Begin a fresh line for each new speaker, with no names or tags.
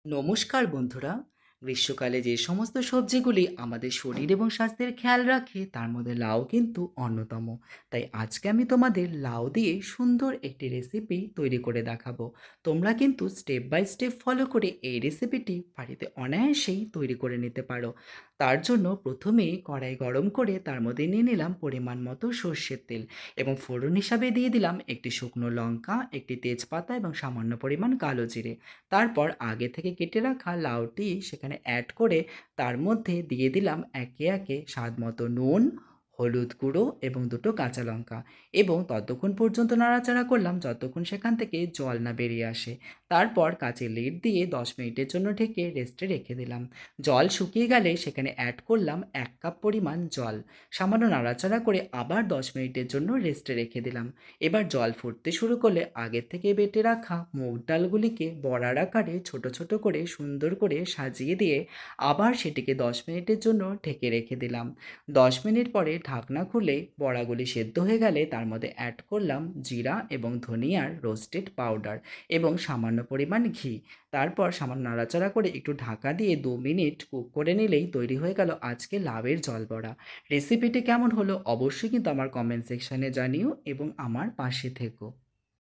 নমস্কার বন্ধুরা। গ্রীষ্মকালে যে সমস্ত সবজিগুলি আমাদের শরীর এবং স্বাস্থ্যের খেয়াল রাখে তার মধ্যে লাউ কিন্তু অন্যতম। তাই আজকে আমি তোমাদের লাউ দিয়ে সুন্দর একটি রেসিপি তৈরি করে দেখাবো। তোমরা কিন্তু স্টেপ বাই স্টেপ ফলো করে এই রেসিপিটি বাড়িতে অনায়াসেই তৈরি করে নিতে পারো। তার জন্য প্রথমেই কড়াই গরম করে তার মধ্যে নিয়ে নিলাম পরিমাণ মতো সর্ষের তেল এবং ফোড়ন হিসাবে দিয়ে দিলাম একটি শুকনো লঙ্কা, একটি তেজপাতা এবং সামান্য পরিমাণ কালো জিরে। তারপর আগে থেকে কেটে রাখা লাউটি সেখানে অ্যাড করে তার মধ্যে দিয়ে দিলাম একে একে স্বাদ মতো নুন, হলুদ গুঁড়ো এবং দুটো কাঁচা লঙ্কা এবং ততক্ষণ পর্যন্ত নাড়াচাড়া করলাম যতক্ষণ সেখান থেকে জল না বেরিয়ে আসে। তারপর কাঁচের লিড দিয়ে 10 মিনিটের জন্য ঢেকে রেস্টে রেখে দিলাম। জল শুকিয়ে গেলে সেখানে অ্যাড করলাম 1 কাপ পরিমাণ জল। সামান্য নাড়াচাড়া করে আবার 10 মিনিটের জন্য রেস্টে রেখে দিলাম। এবার জল ফুটতে শুরু করলে আগের থেকে বেটে রাখা মুগ ডালগুলিকে বড়ার আকারে ছোট ছোট করে সুন্দর করে সাজিয়ে দিয়ে আবার সেটিকে 10 মিনিটের জন্য ঢেকে রেখে দিলাম। 10 মিনিট পরে ঢাকনা খুলে বড়াগুলি সেদ্ধ হয়ে গেলে তার মধ্যে অ্যাড করলাম জিরা এবং ধনিয়ার রোস্টেড পাউডার এবং সামান্য পরিমাণ ঘি। তারপর সামান্য নাড়াচাড়া করে একটু ঢাকা দিয়ে 2 মিনিট কুক করে নিলেই তৈরি হয়ে গেল আজকে লাউয়ের জল বড়া। রেসিপিটি কেমন হলো অবশ্যই কিন্তু আমার কমেন্ট সেকশানে জানিও এবং আমার পাশে থেকো।